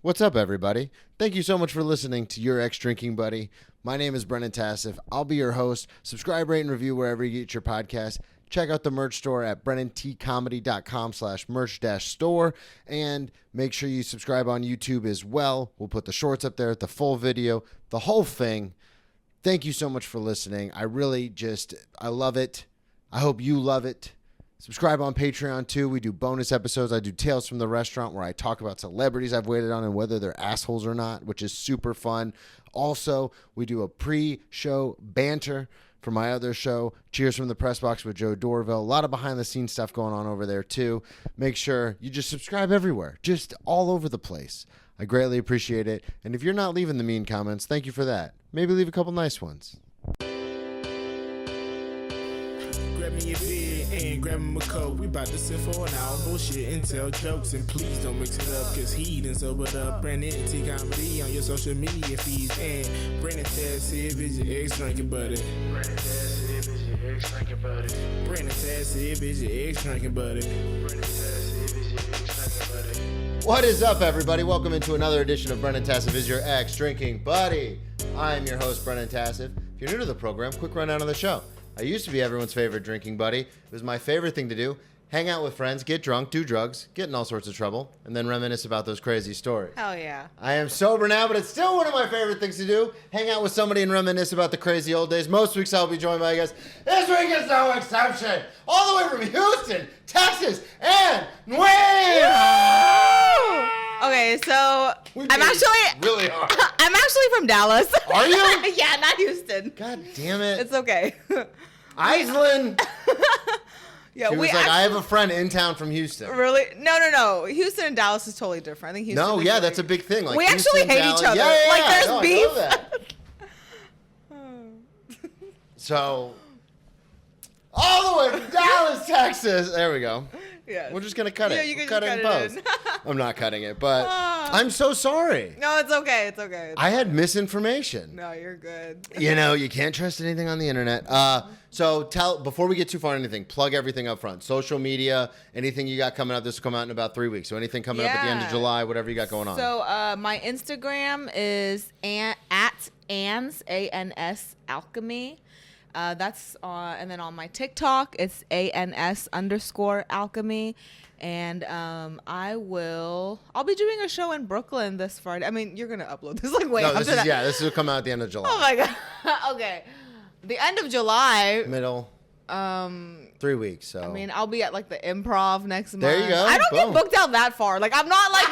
What's up, everybody? Thank you so much for listening to Your Ex-Drinking Buddy. My name is Brennan Tassif. I'll be your host. Subscribe, rate, and review wherever you get your podcast. Check out the merch store at brennantcomedy.com/merch-store. And make sure you subscribe on YouTube as well. We'll put the shorts up there, the full video, the whole thing. Thank you so much for listening. I love it. I hope you love it. Subscribe on Patreon, too. We do bonus episodes. I do Tales from the Restaurant, where I talk about celebrities I've waited on and whether they're assholes or not, which is super fun. Also, we do a pre-show banter for my other show, Cheers from the Press Box with Joe Dorville. A lot of behind-the-scenes stuff going on over there, too. Make sure you just subscribe everywhere, just all over the place. I greatly appreciate it. And if you're not leaving the mean comments, thank you for that. Maybe leave a couple nice ones. Grab me your beer and grab me a coke. We bout to sit for an hour, bullshit and tell jokes. And please don't mix it up, cause he done sobered up. Brennan T Comedy on your social media feeds. And Brennan Tassif is your ex-drinking buddy. Brennan Tassif is your ex-drinking buddy. Brennan Tassif is your ex-drinking buddy. Brennan Tassif is your ex-drinking buddy. What is up, everybody? Welcome into another edition of Brennan Tassif is your ex-drinking buddy. I am your host, Brennan Tassif. If you're new to the program, quick rundown of the show. I used to be everyone's favorite drinking buddy. It was my favorite thing to do. Hang out with friends, get drunk, do drugs, get in all sorts of trouble, and then reminisce about those crazy stories. Hell yeah. I am sober now, but it's still one of my favorite things to do. Hang out with somebody and reminisce about the crazy old days. Most weeks I'll be joined by a guest. This week is no exception. All the way from Houston, Texas, An Nguyen. Okay, so I'm really hard. I'm actually from Dallas. Are you? Yeah, not Houston. God damn it. It's okay. Iceland. Yeah, She was like, I have a friend in town from Houston. Really? No. Houston and Dallas is totally different. I think Houston. No, yeah, that's a big thing. Like we Houston, actually hate Dallas. each other. Yeah, like there's no, beef. I know that. So, all the way from Dallas, Texas. There we go. Yes. We're just gonna cut it. Yeah, you can cut just it in cut post. it in. I'm not cutting it, but I'm so sorry. No, it's okay. It's okay. I had misinformation. No, you're good. You know, you can't trust anything on the internet. So before we get too far into anything, plug everything up front. Social media, anything you got coming up. This will come out in about 3 weeks. So anything coming up at the end of July, whatever you got going on. So my Instagram is at Ans, A-N-S Alchemy. That's and then on my TikTok, it's ANS_alchemy. And I'll be doing a show in Brooklyn this Friday. I mean, you're going to upload this like way no, after that. Yeah, this will come out at the end of July. Oh my God. Okay. The end of July. Middle. 3 weeks. So I mean, I'll be at like the Improv next month. There you go. I don't Boom. get booked out that far. Like I'm not like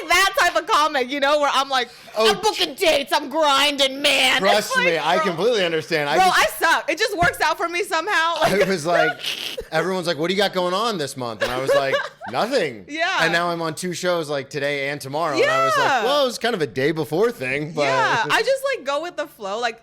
that type of comic, you know, where I'm like, I'm booking dates, I'm grinding, man. Trust like, me, I completely understand. I suck. It just works out for me somehow. Like, I was like, everyone's like, what do you got going on this month? And I was like, nothing. Yeah. And now I'm on 2 shows like today and tomorrow. Yeah. And I was like, well, it was kind of a day before thing. But yeah, I just like go with the flow. Like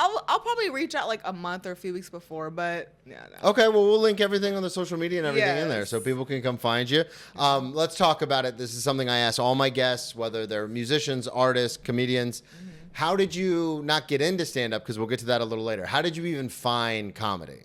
I'll probably reach out like a month or a few weeks before, but yeah. No. Okay, well, we'll link everything on the social media and everything in there Yes. so people can come find you. Let's talk about it. This is something I ask all my guests, whether they're musicians, artists, comedians. Mm-hmm. How did you not get into stand-up? Because we'll get to that a little later. How did you even find comedy?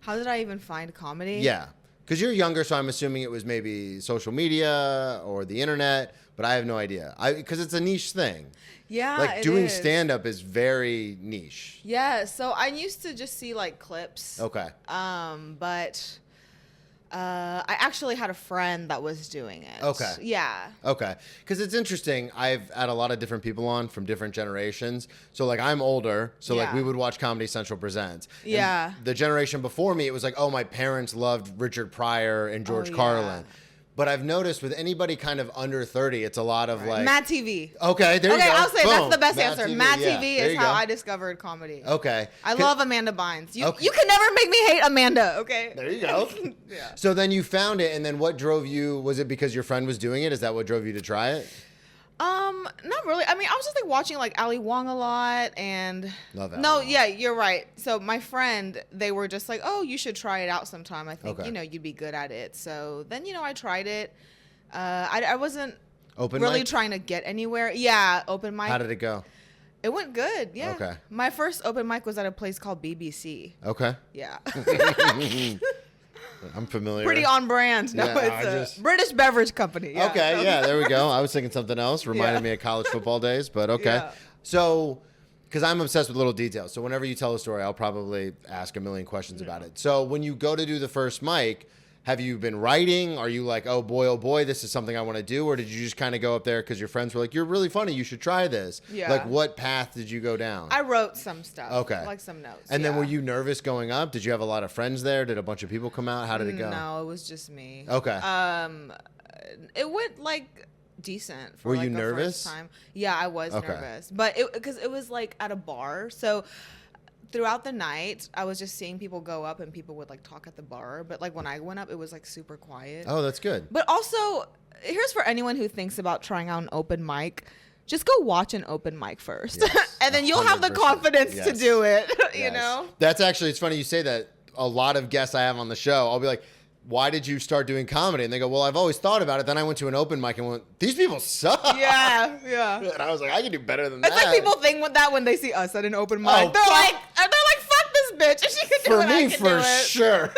How did I even find comedy? Yeah, because you're younger, so I'm assuming it was maybe social media or the internet, but I have no idea. Because it's a niche thing. Yeah, like doing stand-up is very niche. Yeah, so I used to just see like clips. Okay. But I actually had a friend that was doing it. Okay. Yeah. Okay. Because it's interesting. I've had a lot of different people on from different generations. So, like, I'm older. So, like, Yeah. we would watch Comedy Central Presents. And Yeah. the generation before me, it was like, oh, my parents loved Richard Pryor and George Carlin. But I've noticed with anybody kind of under 30, it's a lot of like... Mad TV. Okay, there you go. Okay, I'll say Boom. that's the best Mad answer. TV, Mad yeah. TV There is you how go. I discovered comedy. Okay. I love Amanda Bynes. You Okay. you can never make me hate Amanda, okay? There you go. Yeah. So then you found it, and then what drove you? Was it because your friend was doing it? Is that what drove you to try it? Not really. I mean, I was just like watching like Ali Wong a lot and Love Ali No, Wong. yeah, you're right. So my friend, they were just like, "Oh, you should try it out sometime. I think, Okay. you'd be good at it." So then, I tried it. I wasn't Open really mic? trying to get anywhere. Yeah, open mic. How did it go? It went good. Yeah. Okay. My first open mic was at a place called BBC. Okay. Yeah. I'm familiar. Pretty on brand. No, Yeah, it's a British beverage company. Yeah. Okay, yeah, there we go. I was thinking something else. Reminded me of college football days, but okay. Yeah. So, because I'm obsessed with little details. So whenever you tell a story, I'll probably ask a million questions about it. So when you go to do the first mic, have you been writing? Are you like, oh boy, this is something I want to do? Or did you just kind of go up there because your friends were like, you're really funny, you should try this? Yeah. Like, what path did you go down? I wrote some stuff. Okay. Like some notes. And then yeah. were you nervous going up? Did you have a lot of friends there? Did a bunch of people come out? How did it go? No, it was just me. Okay. It went like decent for Were like you a nervous? first time. Yeah, I was Okay. nervous. But because it was like at a bar. So throughout the night, I was just seeing people go up and people would like talk at the bar. But like when I went up, it was like super quiet. Oh, that's good. But also, here's for anyone who thinks about trying out an open mic. Just go watch an open mic first. Yes, and then you'll have the 100%. confidence to Yes. do it, you Yes. know? That's actually, it's funny you say that. A lot of guests I have on the show, I'll be like, why did you start doing comedy? And they go, well, I've always thought about it. Then I went to an open mic and went, these people suck. Yeah, yeah. And I was like, I can do better than It's that. like people think with that when they see us at an open mic. Oh, they're like, fuck this bitch. If she could do For it, I me, could for do it. sure.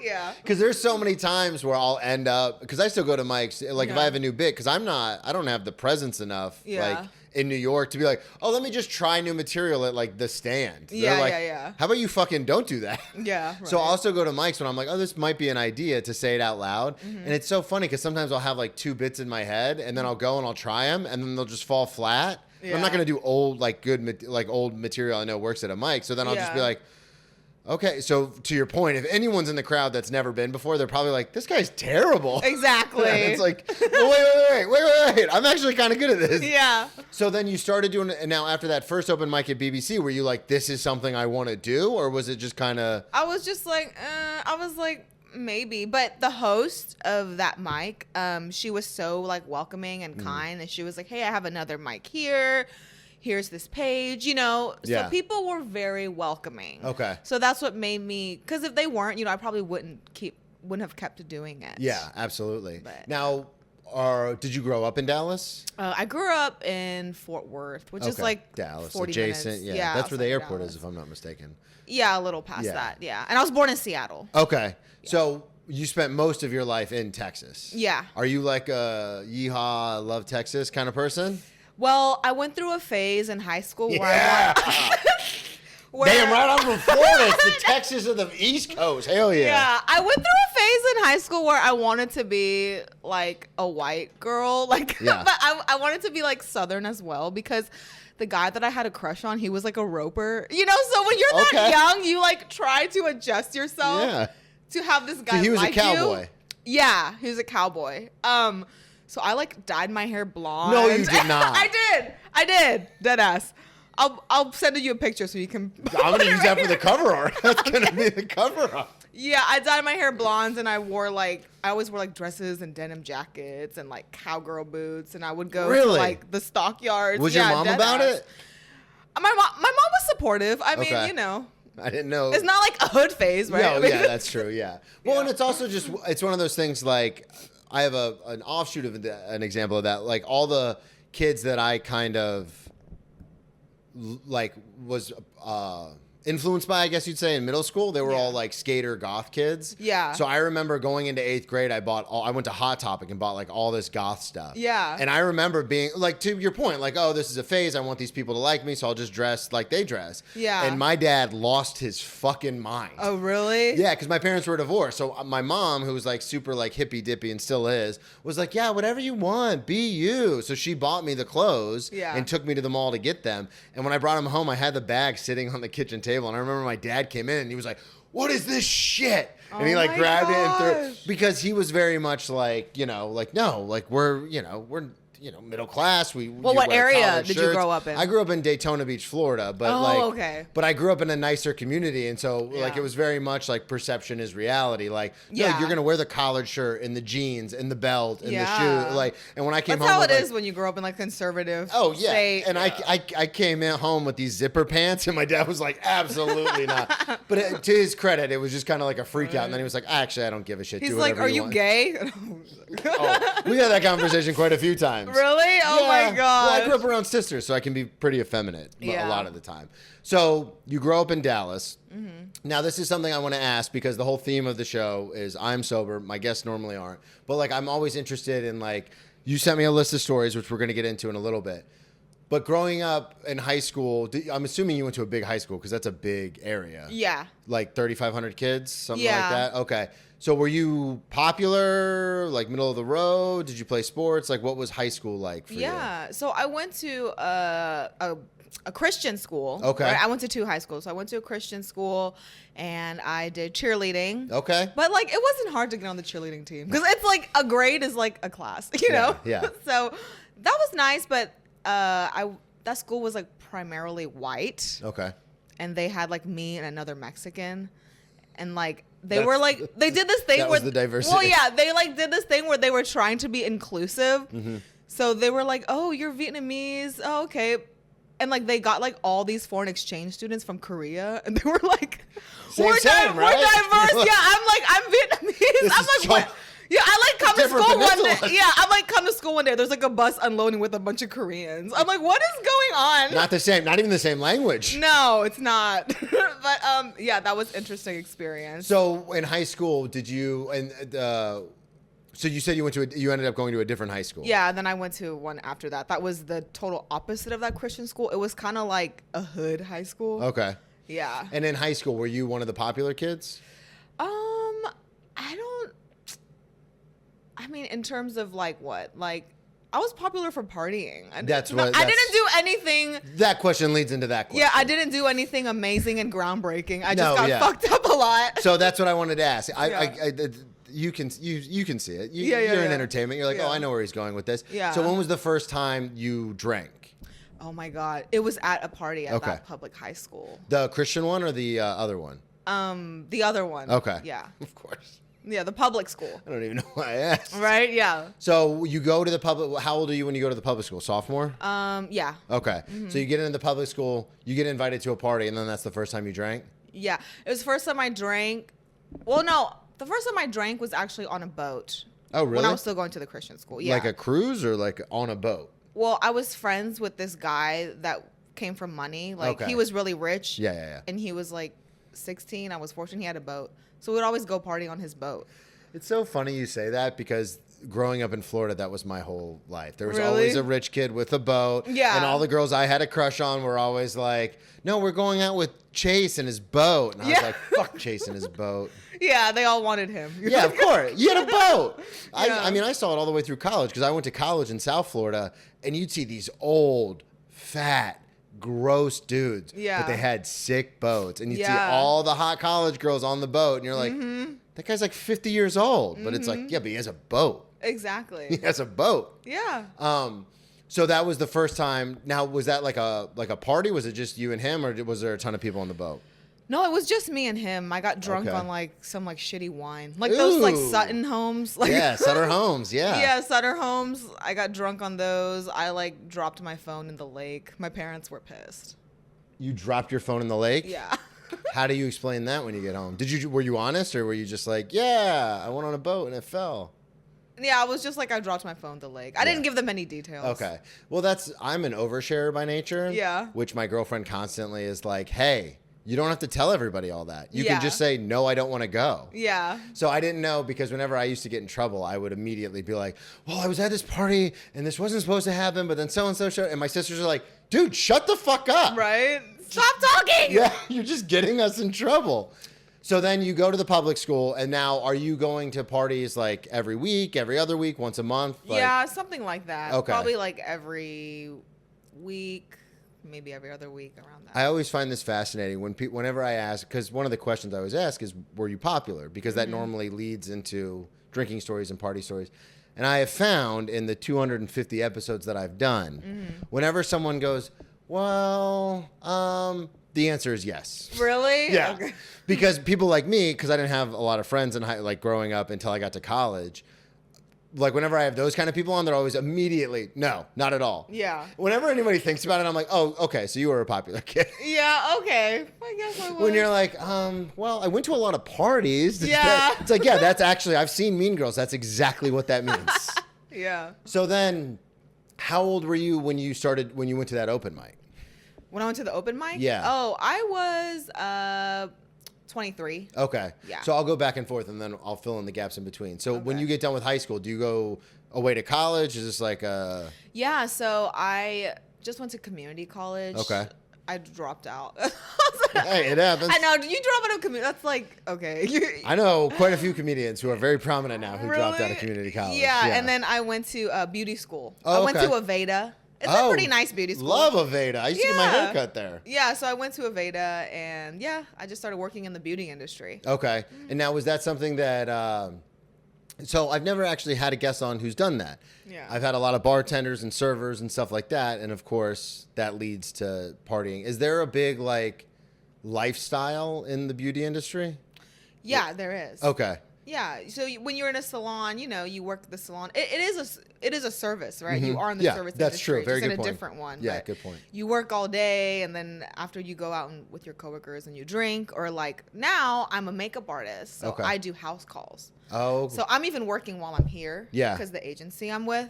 Yeah. Because there's so many times where I'll end up, because I still go to mics, like if Yeah. I have a new bit, because I don't have the presence enough, Yeah. like in New York to be like, oh, let me just try new material at like the Stand. They're Yeah, like, yeah. How about you fucking don't do that? Yeah. So I'll right. also go to mics when I'm like, oh, this might be an idea to say it out loud. Mm-hmm. And it's so funny because sometimes I'll have like two bits in my head and then I'll go and I'll try them and then they'll just fall flat. And I'm not Yeah. going to do old, like good, like old material I know works at a mic. So then I'll just be Yeah. like, okay, so to your point, if anyone's in the crowd that's never been before, they're probably like, this guy's terrible. Exactly. And it's like, well, wait. I'm actually kind of good at this. Yeah. So then you started doing it. And now after that first open mic at BBC, were you like, this is something I want to do? Or was it just kind of... I was just like, maybe. But the host of that mic, she was so like welcoming and kind. And she was like, hey, I have another mic here. Here's this page, you know. Yeah. So people were very welcoming. Okay. So that's what made me, because if they weren't, you know, I probably wouldn't have kept doing it. Yeah, absolutely. But- Now, did you grow up in Dallas? I grew up in Fort Worth, which is Okay. like Dallas 40 adjacent. minutes. Yeah, that's where the outside airport Dallas. is, if I'm not mistaken. Yeah, a little past Yeah. that. Yeah. And I was born in Seattle. Okay. So you spent most of your life in Texas. Yeah. Are you like a yeehaw, love Texas kind of person? Well, I went through a phase in high school where Yeah. where, Damn right, I'm from Florida. It's the Texas of the East Coast. Hell yeah. Yeah, I went through a phase in high school where I wanted to be like a white girl, like, Yeah. but I wanted to be like Southern as well because the guy that I had a crush on, he was like a roper, you know. So when you're Okay. that young, you like try to adjust yourself Yeah. to have this guy. So he was like a cowboy. You. Yeah, he was a cowboy. So I like dyed my hair blonde. No, you did not. I did. Dead ass. I'll send you a picture so you can. I'm going to use that for the cover art. That's going to be the cover art. Yeah, I dyed my hair blonde and I always wore like dresses and denim jackets and like cowgirl boots and I would go to Really? like the stockyards. Was your mom dead about ass. it? My mom was supportive. I mean, Okay. you know, I didn't know. it's not like a hood phase, right? No, I mean, yeah, that's true. Yeah. Well, Yeah. and it's also just it's one of those things. Like I have an offshoot of an example of that. Like all the kids that I kind of like was influenced by, I guess you'd say, in middle school, they were Yeah. all like skater goth kids. Yeah. So I remember going into 8th grade, I went to Hot Topic and bought like all this goth stuff. Yeah. And I remember being like, to your point, like, oh, this is a phase. I want these people to like me, so I'll just dress like they dress. Yeah. And my dad lost his fucking mind. Oh, really? Yeah, because my parents were divorced. So my mom, who was like super like hippy dippy and still is, was like, yeah, whatever you want, be you. So she bought me the clothes Yeah. and took me to the mall to get them. And when I brought them home, I had the bag sitting on the kitchen table. And I remember my dad came in and he was like, what is this shit? And he Oh like my grabbed it and threw gosh. because he was very much like, like, no, like we're middle class. Well, you what wear area collared did you shirts. grow up in? I grew up in Daytona Beach, Florida, but Oh, okay. But I grew up in a nicer community, and so like Yeah. it was very much like perception is reality. Like, no, Yeah. you're gonna wear the collared shirt and the jeans and the belt and the Yeah. shoe. Like, and when I came That's home, how with, it like, is when you grow up in like conservative. oh yeah, state. and I came in home with these zipper pants, and my dad was like, absolutely not. But to his credit, it was just kind of like a freak out, and then he was like, actually, I don't give a shit. He's Do like, whatever "Are you want." gay?" Oh, we had that conversation quite a few times. Really? Oh my god. Well, I grew up around sisters, so I can be pretty effeminate a lot of the time. So you grow up in Dallas. Now, this is something I want to ask because the whole theme of the show is I'm sober. My guests normally aren't. But, like, I'm always interested in, like, you sent me a list of stories, which we're going to get into in a little bit. But growing up in high school, I'm assuming you went to a big high school because that's a big area. Yeah. Like 3,500 kids, something like that? Okay. So were you popular, like middle of the road? Did you play sports? Like, what was high school like for you? Yeah. So I went to a Christian school. Okay. Right? I went to 2 high schools. So I went to a Christian school and I did cheerleading. Okay. But like it wasn't hard to get on the cheerleading team because it's like a grade is like a class, you know? Yeah. So that was nice, but that school was like primarily white. Okay. And they had like me and another Mexican. And like they did this thing that where was the diversity. Well, yeah, they like did this thing where they were trying to be inclusive. So they were like, "Oh, you're Vietnamese. Oh, okay." And like they got like all these foreign exchange students from Korea, and they were like, Same, we're right? diverse." Yeah, I'm Vietnamese. I'm like, what? Yeah, I like come to Different school one peninsulas. day. Yeah, I'm like come to school one day. There's like a bus unloading with a bunch of Koreans. I'm like, what is going on? Not the same. Not even the same language. No, it's not. But yeah, that was interesting experience. So in high school, did you so you said you ended up going to a different high school? Yeah, then I went to one after that. That was the total opposite of that Christian school. It was kind of like a hood high school. Okay. Yeah. And in high school, were you one of the popular kids? I mean, in terms of like what? Like, I was popular for partying. I didn't do anything. That question leads into that question. Yeah, I didn't do anything amazing and groundbreaking. I just No, got fucked up a lot. So that's what I wanted to ask. Yeah. You can see it. You're in yeah. entertainment. You're like, Yeah. oh, I know where he's going with this. Yeah. So when was the first time you drank? Oh my God. It was at a party at Okay. that public high school. The Christian one or the other one? The other one. Okay. Yeah. Of course. Yeah, the public school. I don't even know why I asked. Right? Yeah. So you go to the public. How old are you when you go to the public school? Sophomore? Yeah. Okay. So you get into the public school, you get invited to a party, and then that's the first time you drank? Yeah. It was the first time I drank. Well, no. The first time I drank was actually on a boat. Oh, really? When I was still going to the Christian school. Yeah. Like a cruise or like on a boat? Well, I was friends with this guy that came from money. Like, Okay. he was really rich. Yeah. And he was like 16. I was 14. He had a boat. So we'd always go party on his boat. It's so funny you say that because growing up in Florida, that was my whole life. There was Really? always a rich kid with a boat. Yeah. And all the girls I had a crush on were always like, no, we're going out with Chase and his boat. And I was Yeah. like, fuck Chase and his boat. Yeah, they all wanted him. Yeah, of course. You had a boat. Yeah. I mean, I saw it all the way through college because I went to college in South Florida, and you'd see these old, fat, gross dudes. Yeah. But they had sick boats. And you'd see Yeah. all the hot college girls on the boat, and you're like, that guy's like 50 years old. But it's like, yeah, but he has a boat. He Exactly. has a boat. Yeah. So that was the first time. Now, was that like a party? Was it just you and him, or was there a ton of people on the boat? No, it was just me and him. I got drunk Okay. on like some like shitty wine. Like those like Ooh. Sutton Homes. Like, Yeah, Sutter Homes. Yeah. Yeah, Sutter Homes. I got drunk on those. I like dropped my phone in the lake. My parents were pissed. You dropped your phone in the lake? Yeah. How do you explain that when you get home? Were you honest, or were you just like, yeah, I went on a boat and it fell? Yeah, I was just like, I dropped my phone in the lake. I didn't give them any details. Okay. Well, I'm an oversharer by nature. Yeah. Which my girlfriend constantly is like, hey, you don't have to tell everybody all that. You Yeah. can just say, no, I don't want to go. Yeah. So I didn't know, because whenever I used to get in trouble, I would immediately be like, well, I was at this party and this wasn't supposed to happen, but then so-and-so showed. And my sisters are like, dude, shut the fuck up. Right? Stop talking! Yeah, you're just getting us in trouble. So then you go to the public school, and now are you going to parties like every week, every other week, once a month? Like, Yeah, something like that. Okay. Probably like every week, maybe every other week around that. I always find this fascinating whenever I ask, because one of the questions I always ask is, were you popular? Because that normally leads into drinking stories and party stories. And I have found in the 250 episodes that I've done, whenever someone goes, well, the answer is yes. Really? Yeah. Okay. Because people like me, because I didn't have a lot of friends like growing up until I got to college, like whenever I have those kind of people on, they're always immediately, no, not at all. Yeah. Whenever anybody thinks about it, I'm like, oh, okay, so you were a popular kid. Yeah, okay. I guess I was. When you're like, well, I went to a lot of parties. Yeah. It's like, yeah, that's actually, I've seen Mean Girls. That's exactly what that means. Yeah. So then How old were you when you went to that open mic? When I went to the open mic? Yeah. Oh, I was 23. Okay. Yeah. So I'll go back and forth, and then I'll fill in the gaps in between. So when Okay. you get done with high school, do you go away to college? Is this like Yeah, so I just went to community college. Okay. I dropped out. Hey, it happens. I know. You drop out of community. That's like, okay. I know quite a few comedians who are very prominent now who dropped out of Really? community college. Yeah, and then I went to beauty school. Oh, I went okay. to Aveda. It's a pretty nice beauty school. Love Aveda. I used to get my Yeah. hair cut there. Yeah, so I went to Aveda, and yeah, I just started working in the beauty industry. Okay. And now, was that something that... so I've never actually had a guest on who's done that. Yeah. I've had a lot of bartenders and servers and stuff like that. And, of course, that leads to partying. Is there a big, like, lifestyle in the beauty industry? Yeah, there is. Okay. Yeah, so when you're in a salon, you work the salon. It is a service, right? You are in the Yeah, service that's industry, true. Very just good in a point. different one. Yeah, but good point. You work all day, and then after you go out with your coworkers and you drink, or like now I'm a makeup artist, so Okay. I do house calls. Oh. So I'm even working while I'm here. Yeah. Because the agency I'm with,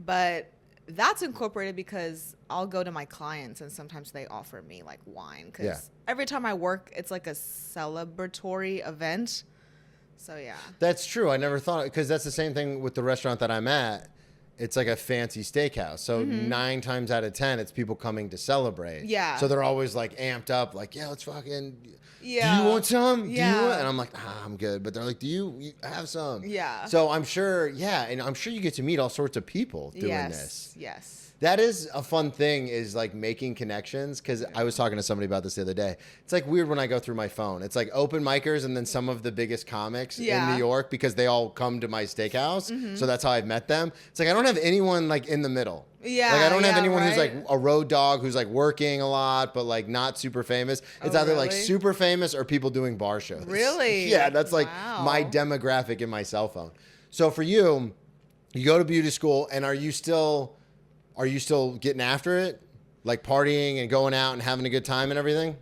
but that's incorporated because I'll go to my clients and sometimes they offer me like wine because Yeah. every time I work, it's like a celebratory event. So yeah. That's true. I never thought, because that's the same thing with the restaurant that I'm at. It's like a fancy steakhouse. So 9 times out of 10, it's people coming to celebrate. Yeah. So they're always like amped up, like, yeah, let's fucking, Yeah. do you want some? Yeah. Do you want? And I'm like, I'm good. But they're like, do you have some? Yeah. So I'm sure, and I'm sure you get to meet all sorts of people doing this. Yes. That is a fun thing, is like making connections. Because I was talking to somebody about this the other day. It's like weird when I go through my phone. It's like open micers and then some of the biggest comics in Yeah. New York, because they all come to my steakhouse. So that's how I've met them. It's like I don't have anyone like in the middle. Yeah, Like I don't have yeah, anyone who's like right? a road dog who's like working a lot but like not super famous. It's Oh, either like really? super famous or people doing bar shows. Really? Yeah, that's like Wow. my demographic in my cell phone. So for you, you go to beauty school, and are you still getting after it? Like partying and going out and having a good time and everything?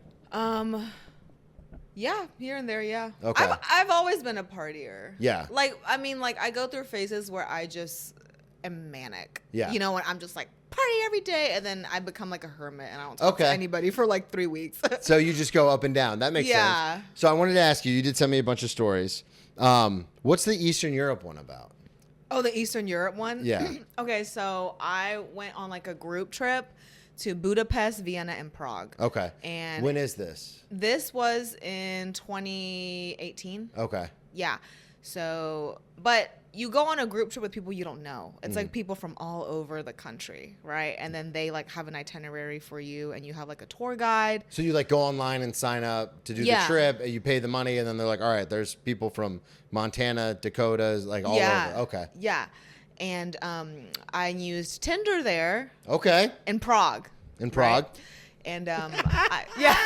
Yeah, here and there, yeah. Okay. I've always been a partier. Yeah. Like, I mean, like, I go through phases where I just am manic. Yeah. You know, when I'm just like, party every day, and then I become like a hermit, and I don't talk Okay. to anybody for like 3 weeks. So you just go up and down. That makes Yeah. sense. So I wanted to ask you did send me a bunch of stories. What's the Eastern Europe one about? Oh, the Eastern Europe one? Yeah. Okay, so I went on like a group trip to Budapest, Vienna, and Prague. Okay. And when is this? this was in 2018. Okay. Yeah. So, but you go on a group trip with people you don't know. It's like people from all over the country, right? And then they like have an itinerary for you, and you have like a tour guide. So you like go online and sign up to do the Yeah. trip, and you pay the money, and then they're like, all right, there's people from Montana, Dakotas, like all over. Okay. Yeah. And I used Tinder there Okay. in Prague. In Prague. Right? And yeah.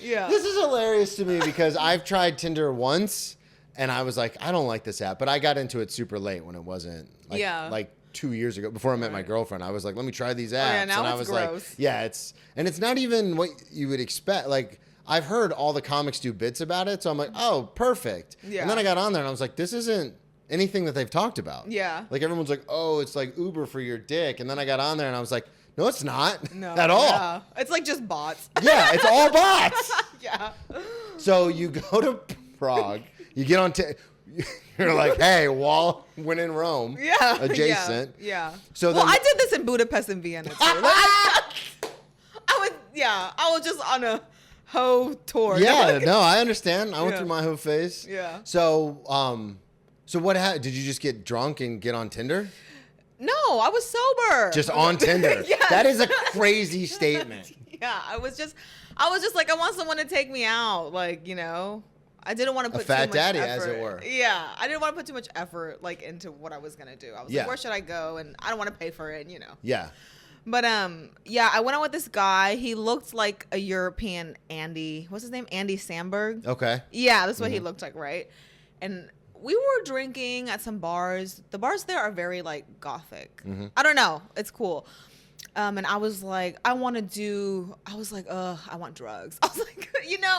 Yeah. This is hilarious to me because I've tried Tinder once, and I was like, I don't like this app. But I got into it super late when it wasn't like 2 years ago, before I met my girlfriend. I was like, let me try these apps. yeah, now and I it's was gross. like, yeah, it's not even what you would expect. Like, I've heard all the comics do bits about it, so I'm like, oh, perfect. Yeah. And then I got on there and I was like, this isn't anything that they've talked about. Yeah. Like everyone's like, oh, it's like Uber for your dick. And then I got on there and I was like, no, it's not. No, at all. yeah. It's like just bots. Yeah, it's all bots. Yeah. So you go to Prague, you get on, you're like, hey, when in Rome, Yeah. adjacent. Yeah. So well, then- I did this in Budapest and Vienna too. I was just on a hoe tour. Yeah, no, I understand. I went Yeah. through my whole phase. Yeah. So, so what happened? Did you just get drunk and get on Tinder? No, I was sober. Just on Tinder? Yes. That is a crazy statement. Yeah, I was just like, I want someone to take me out, like, you know. I didn't want to put fat too much daddy, effort. as it were. Yeah, I didn't want to put too much effort like into what I was gonna do. I was Yeah. like, where should I go? And I don't want to pay for it, you know. Yeah. But yeah, I went out with this guy. He looked like a European Andy. What's his name? Andy Samberg. Okay. Yeah, that's what he looked like, right? And we were drinking at some bars. The bars there are very like gothic. I don't know. It's cool. And I was like, I want drugs. I was like, you know,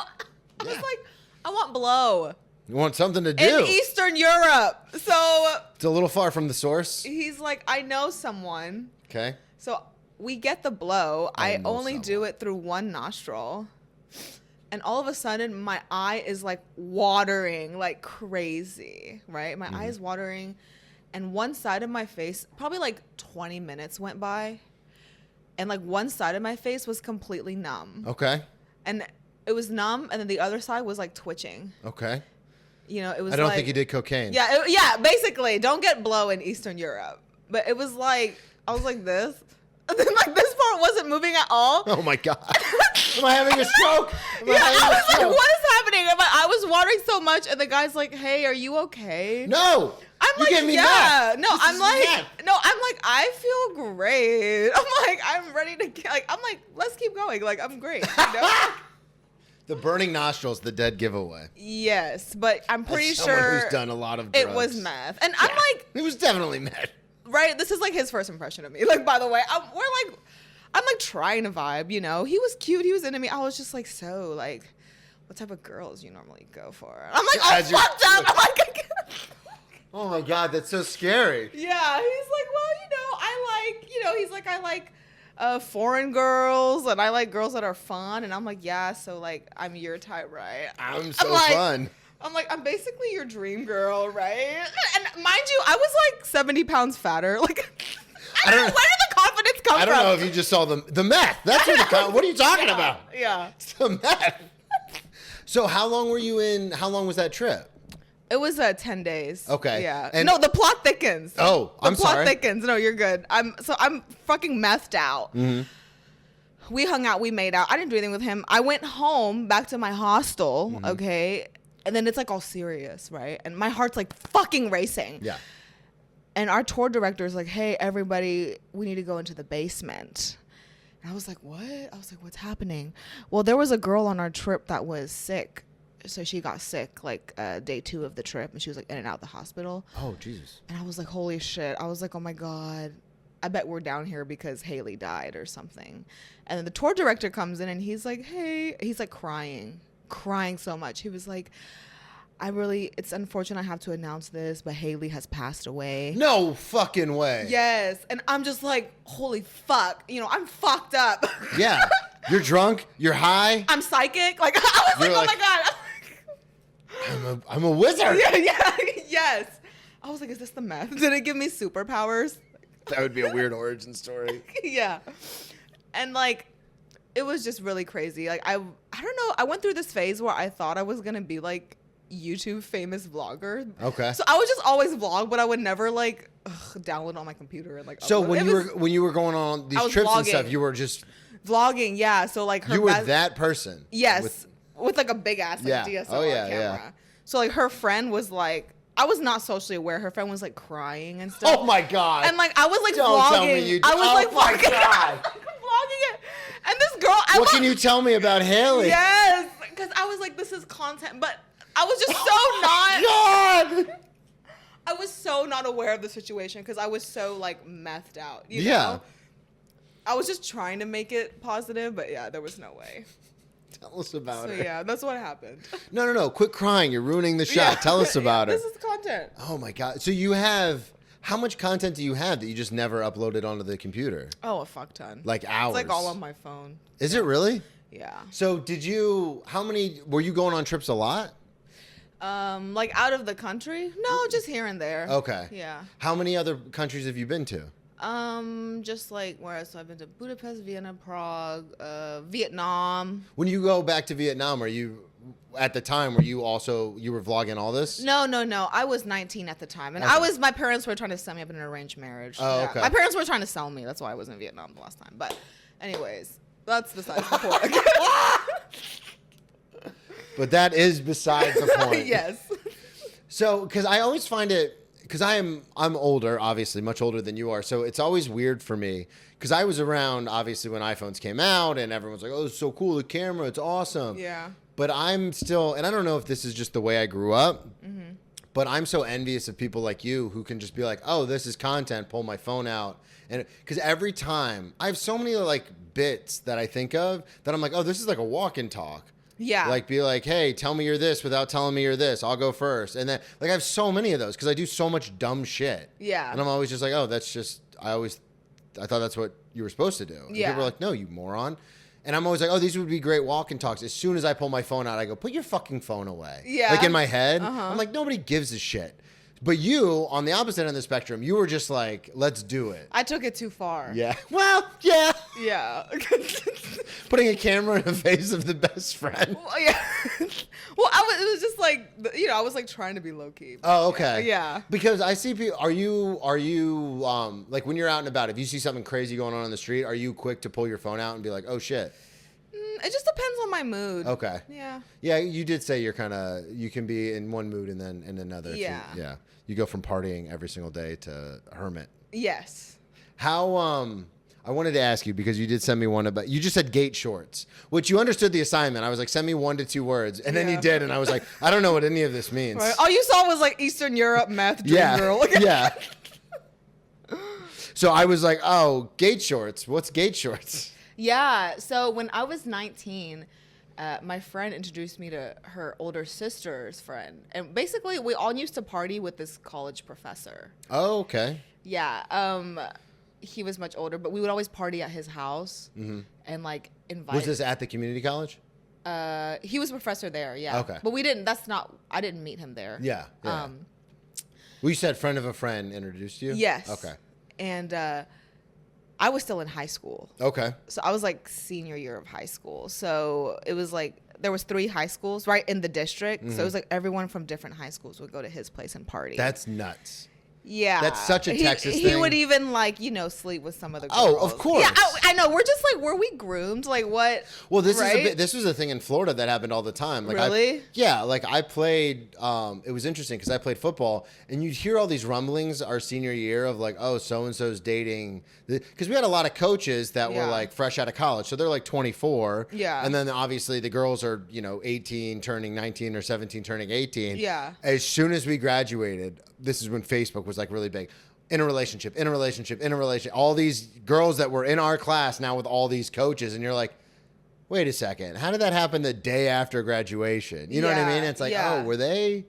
I was Yeah. like, I want blow. You want something to do. in Eastern Europe. So It's a little far from the source. he's like, I know someone. Okay. So we get the blow. I know only do it through one nostril. And all of a sudden, my eye is like watering like crazy, right? My eye is watering. And one side of my face, probably like 20 minutes went by. And like one side of my face was completely numb. Okay. And it was numb. And then the other side was like twitching. Okay. You know, it was I don't like, think you did cocaine. Yeah, yeah, basically. Don't get blow in Eastern Europe. But it was like, I was like this. And then like this part wasn't moving at all. Oh my God. Am I having a stroke? Yeah, I was like, what is happening? And I was watering so much, and the guy's like, hey, are you okay? No. I'm You like, gave me yeah. meth. No, This I'm is like, meth. no, I'm like, I feel great. I'm like, I'm ready to, like, I'm like, let's keep going. Like, I'm great. You know? The burning nostrils, the dead giveaway. Yes, but I'm pretty As someone sure who's done a lot of drugs. it was meth. And I'm like, It was definitely meth. right, this is like his first impression of me. Like, by the way, I'm like trying to vibe, you know. He was cute. He was into me. I was just like, so like, what type of girls you normally go for? I'm like, all As you're- fucked up. I'm like, Oh my God, that's so scary. yeah. He's like, well, you know, I like, you know, he's like, I like foreign girls and I like girls that are fun. And I'm like, yeah. So like, I'm your type, right? I'm so like, fun. I'm like, I'm basically your dream girl, right? And mind you, I was like 70 pounds fatter. Like, I don't know, where did the confidence come I from? don't know if you just saw the meth. That's what what are you talking about? Yeah. It's the meth. So how long were you in? How long was that trip? It was 10 days. Okay. Yeah. And- no, the plot thickens. Oh, I'm The plot sorry. thickens. No, you're good. I'm fucking methed out. Mm-hmm. We hung out. We made out. I didn't do anything with him. I went home back to my hostel. Mm-hmm. Okay. And then it's like all serious, right? And my heart's like fucking racing. Yeah. And our tour director is like, hey, everybody, we need to go into the basement. And I was like, what? I was like, what's happening? Well, there was a girl on our trip that was sick. So she got sick like day 2 of the trip, and she was like in and out of the hospital. Oh Jesus. And I was like, holy shit. I was like, oh my God, I bet we're down here because Haley died or something. And then the tour director comes in and he's like, hey, he's like crying so much. He was like, it's unfortunate I have to announce this, but Haley has passed away. No fucking way. Yes. And I'm just like, holy fuck. You know, I'm fucked up. Yeah. You're drunk. You're high. I'm psychic. Like, I was You're like, like- oh my God. I'm a wizard. Yeah, yes. I was like, is this the meth? Did it give me superpowers? That would be a weird origin story. Yeah. And like, it was just really crazy. Like, I don't know. I went through this phase where I thought I was going to be like YouTube famous vlogger. Okay. So I would just always vlog, but I would never like download on my computer and like So upload. when you were going on I these was trips and vlogging. stuff, you were just Vlogging, yeah. So like her you were best- that person. Yes, with like a big ass like Yeah. DSLR Oh, yeah, camera. yeah. So like her friend was like, I was not socially aware. Her friend was like crying and stuff. Oh my God. And like I was like Don't tell vlogging. me you. I was oh like my vlogging, God. vlogging it. And this girl, What can you tell me about Haley? Yes, because I was like, this is content, but I was just so not. God. I was so not aware of the situation because I was so like methed out. You Yeah. know? I was just trying to make it positive, but yeah, there was no way. Tell us about So it. yeah, that's what happened. No. Quit crying. You're ruining the shot. Yeah. Tell us about This it. is content. Oh my God. So you have how much content do you have that you just never uploaded onto the computer? Oh, a fuck ton. Like hours. It's like all on my phone. Is it really? Yeah. So how many were you going on trips a lot? Like out of the country? No, just here and there. Okay. Yeah. How many other countries have you been to? Just like where else? So I've been to Budapest, Vienna, Prague, Vietnam. When you go back to Vietnam, are you at the time were you were vlogging all this? No. I was 19 at the time, and Okay. my parents were trying to set me up in an arranged marriage. Oh, okay. My parents were trying to sell me. That's why I was in Vietnam the last time. But, anyways, that's besides the point. But that is besides the point. Yes. So, because I always find it, because I'm older, obviously, much older than you are. So it's always weird for me, because I was around, obviously, when iPhones came out, and everyone's like, "Oh, it's so cool, the camera, it's awesome." Yeah. But I'm still, and I don't know if this is just the way I grew up, Mm-hmm. but I'm so envious of people like you who can just be like, "Oh, this is content," pull my phone out, and because every time I have so many like bits that I think of that I'm like, "Oh, this is like a walk and talk." Yeah. Like, be like, hey, tell me you're this without telling me you're this. I'll go first. And then, like, I have so many of those because I do so much dumb shit. Yeah. And I'm always just like, oh, that's just, I thought that's what you were supposed to do. And Yeah. people are like, no, you moron. And I'm always like, oh, these would be great walk and talks. As soon as I pull my phone out, I go, put your fucking phone away. Yeah. Like in my head, I'm like, nobody gives a shit. But you, on the opposite end of the spectrum, you were just like, let's do it. I took it too far. Yeah. Well, yeah. Yeah. Putting a camera in the face of the best friend. Well, yeah. Well, it was just like, I was like trying to be low key. Oh, okay. Yeah. Because I see people, are you like when you're out and about, if you see something crazy going on the street, are you quick to pull your phone out and be like, oh shit? It just depends on my mood. Okay. Yeah. Yeah, you did say you can be in one mood and then in another. Yeah. Yeah. You go from partying every single day to hermit. Yes. How, I wanted to ask you because you did send me one about, you just said gate shorts, which you understood the assignment. I was like, send me 1 to 2 words. And then you did. And I was like, I don't know what any of this means. Right. All you saw was like Eastern Europe meth dream Yeah. girl. Yeah. So I was like, oh, gate shorts. What's gate shorts? Yeah. So when I was 19, my friend introduced me to her older sister's friend. And basically, we all used to party with this college professor. Oh, okay. Yeah. He was much older, but we would always party at his house and like invite. Was this at the community college? He was a professor there. Yeah. Okay. But I didn't meet him there. Yeah. Yeah. Well, you said friend of a friend introduced you? Yes. Okay. And I was still in high school. Okay. So I was like senior year of high school. So it was like there was 3 high schools right in the district. So it was like everyone from different high schools would go to his place and party. That's nuts. Yeah. That's such a Texas He thing. would even like, sleep with some of the girls. Oh, of course. Yeah, I know. We're just like, were we groomed? Like what? Well, this right? this was a thing in Florida that happened all the time. Like Really? Like I played. It was interesting because I played football, and you'd hear all these rumblings our senior year of like, oh, so and so's dating. Because we had a lot of coaches that were Yeah. like fresh out of college, so they're like 24. Yeah. And then obviously the girls are 18 turning 19 or 17 turning 18. Yeah. As soon as we graduated, this is when Facebook was like really big. In a relationship. All these girls that were in our class now with all these coaches, and you're like, wait a second, how did that happen the day after graduation? You know what I Yeah, mean? It's like, yeah. oh, were they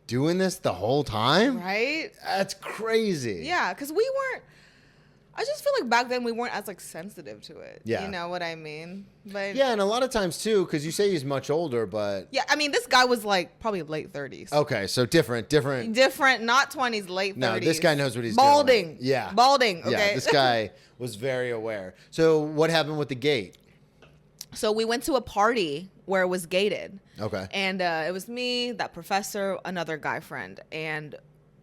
doing this the whole time? Right? That's crazy. Yeah, because we weren't. I just feel like back then we weren't as like sensitive to it. Yeah. You know what I mean? But Yeah, and a lot of times too, because you say he's much older, but yeah, I mean, this guy was like probably late 30s. okay, so different. Different, not 20s, late 30s. No, this guy knows what he's Balding. doing. Yeah. Balding, okay? Yeah, this guy was very aware. So what happened with the gate? So we went to a party where it was gated. Okay. And it was me, that professor, another guy friend. And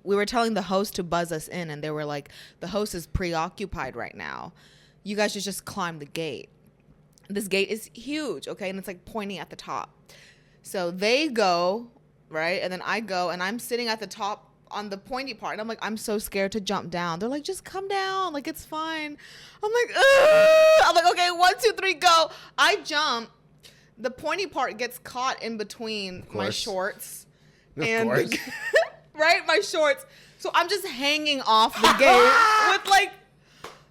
we were telling the host to buzz us in, and they were like, the host is preoccupied right now. You guys should just climb the gate. This gate is huge, okay? And it's like pointing at the top. So they go, right? And then I go, and I'm sitting at the top on the pointy part. And I'm like, I'm so scared to jump down. They're like, just come down. Like, it's fine. I'm like, ugh. I'm like, okay, 1, 2, 3, go. I jump. The pointy part gets caught in between my shorts. Of course. Right? My shorts. So I'm just hanging off the gate with like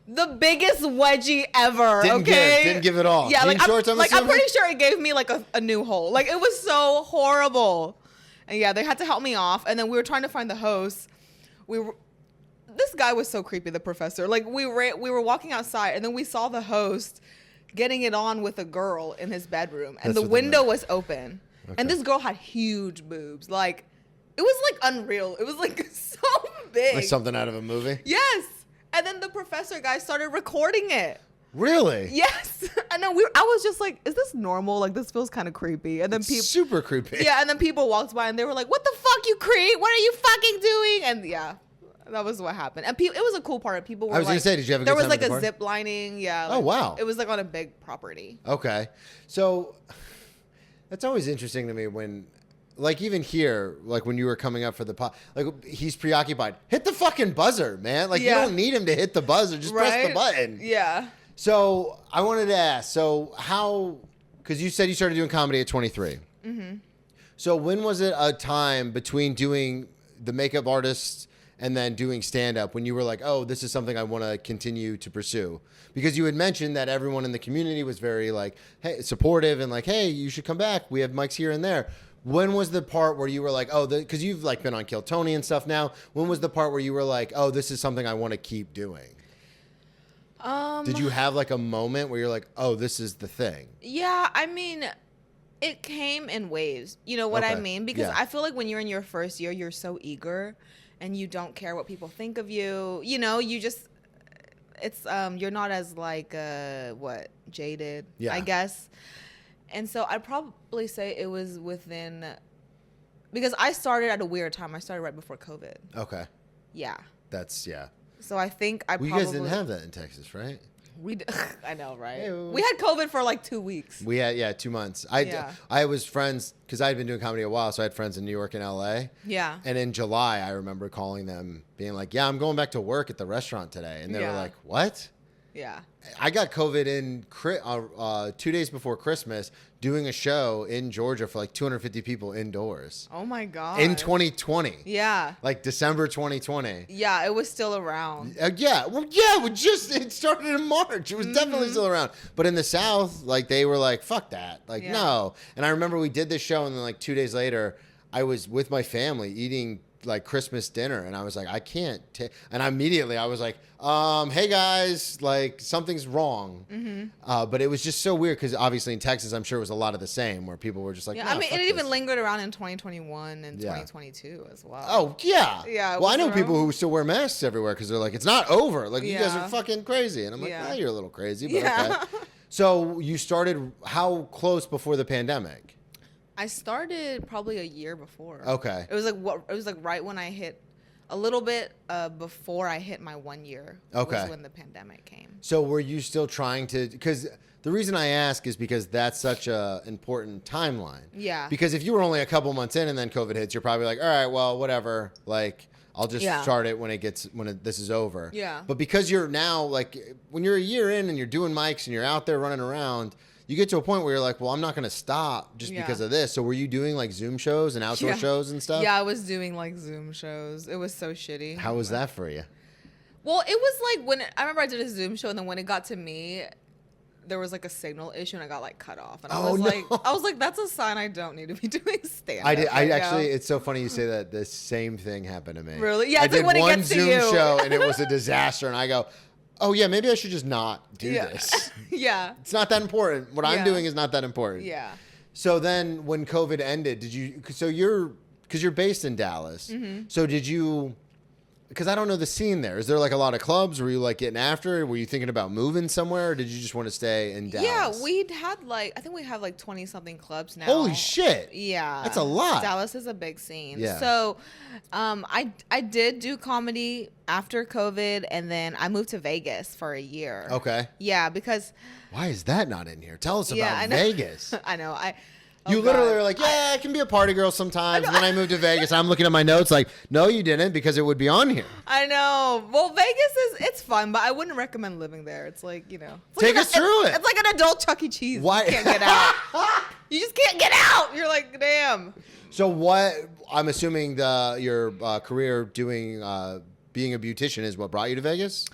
the biggest wedgie ever. Didn't give it all. Yeah, Jean like, shorts, I'm assuming? pretty sure it gave me like a new hole. Like it was so horrible. And yeah, they had to help me off. And then we were trying to find the host. This guy was so creepy, the professor. Like we were walking outside, and then we saw the host getting it on with a girl in his bedroom, and That's the what they window meant. was open. Okay. And this girl had huge boobs. Like it was like unreal. It was like so big. Like something out of a movie? Yes. And then the professor guy started recording it. Really? Yes. And then I was just like, is this normal? Like this feels kind of creepy. And then people Super creepy. yeah, and then people walked by and they were like, "What the fuck, you creep? What are you fucking doing?" And yeah, that was what happened. And it was a cool part. People were I was like, gonna say, did you have a there good was time like at the a party? zip lining. Yeah. Oh, like, wow. It was like on a big property. Okay. So that's always interesting to me when, like, even here, like when you were coming up for the pot, like he's preoccupied. Hit the fucking buzzer, man. Like Yeah. you don't need him to hit the buzzer. Just press the button. Yeah. So I wanted to ask, so how, because you said you started doing comedy at 23. Mm-hmm. So when was it a time between doing the makeup artist and then doing stand-up when you were like, oh, this is something I want to continue to pursue? Because you had mentioned that everyone in the community was very like, hey, supportive and like, hey, you should come back. We have mics here and there. When was the part where you were like, oh, because you've like been on Kill Tony and stuff now. When was the part where you were like, oh, this is something I want to keep doing? Did you have like a moment where you're like, oh, this is the thing? Yeah, I mean, it came in waves. You know what I Okay. mean? Because Yeah. I feel like when you're in your first year, you're so eager and you don't care what people think of you. You know, you just, it's, you're not as like, jaded, Yeah. I guess. And so I'd probably say it was within, because I started at a weird time. I started right before COVID. Okay. Yeah. That's, yeah. So I think I Well, you probably. guys didn't have that in Texas, right? I know, right? Ew. We had COVID for like 2 weeks. We had 2 months. Yeah. I was friends because I had been doing comedy a while, so I had friends in New York and LA. Yeah. And in July, I remember calling them, being like, "Yeah, I'm going back to work at the restaurant today," and they were Yeah. like, "What?" Yeah. I got COVID in 2 days before Christmas, doing a show in Georgia for like 250 people indoors Oh my God. in 2020, Yeah. like December 2020. Yeah, it was still around. It started in March. It was definitely still around. But in the South, like they were like, fuck that. Like, Yeah. no. And I remember we did this show, and then like 2 days later, I was with my family eating like Christmas dinner, and I was like, I can't take. And immediately I was like, hey guys, like something's wrong. But it was just so weird because obviously in Texas, I'm sure it was a lot of the same where people were just like, Yeah, "No, I mean, fuck it even this." lingered around in 2021 and Yeah. 2022 as well. Oh yeah, Yeah, it Well, I was know around. people who still wear masks everywhere because they're like, it's not over. Like you guys Yeah. are fucking crazy, and I'm like, Yeah. you're a little crazy, but Yeah. okay. So you started how close before the pandemic? I started probably a year before. Okay. It was like right when I hit a little bit before I hit my 1 year. Okay. Was when the pandemic came. So were you still trying to? Because the reason I ask is because that's such a important timeline. Yeah. Because if you were only a couple months in and then COVID hits, you're probably like, all right, well, whatever. Like, I'll just Yeah. start it when this is over. Yeah. But because you're now like, when you're a year in and you're doing mics and you're out there running around, you get to a point where you're like, well, I'm not going to stop just Yeah. because of this. So were you doing like Zoom shows and outdoor Yeah. shows and stuff? Yeah, I was doing like Zoom shows. It was so shitty. How was that for you? Well, it was like when I remember I did a Zoom show, and then when it got to me, there was like a signal issue, and I got like cut off. And Oh, no. I was like, that's a sign I don't need to be doing stand. I actually, it's so funny you say that. The same thing happened to me. Really? Yeah, I it's like did when it one gets to Zoom you. show and it was a disaster, and I go, oh yeah, maybe I should just not do Yeah. this. Yeah. It's not that important. What I'm Yeah. doing is not that important. Yeah. So then, when COVID ended, did you? So you're based in Dallas. Mm-hmm. So did you? Because I don't know the scene there. Is there like a lot of clubs? Were you like getting after it? Were you thinking about moving somewhere, or did you just want to stay in Dallas? Yeah, we'd had like I think we have like 20 something clubs now. Holy shit! Yeah, That's a lot. Dallas is a big scene. Yeah. So, I did do comedy after COVID, and then I moved to Vegas for a year. Okay. Yeah, because Why is that not in here? Tell us Yeah, I about know. Vegas. I know You literally are like, yeah, I can be a party girl sometimes. And then I moved to Vegas. I'm looking at my notes like, no, you didn't, because it would be on here. I know. Well, Vegas it's fun, but I wouldn't recommend living there. It's like it's Take like us through it. It's like an adult Chuck E. Cheese. Why- You can't get out. You just can't get out. You're like, damn. So what? I'm assuming your career doing being a beautician is what brought you to Vegas.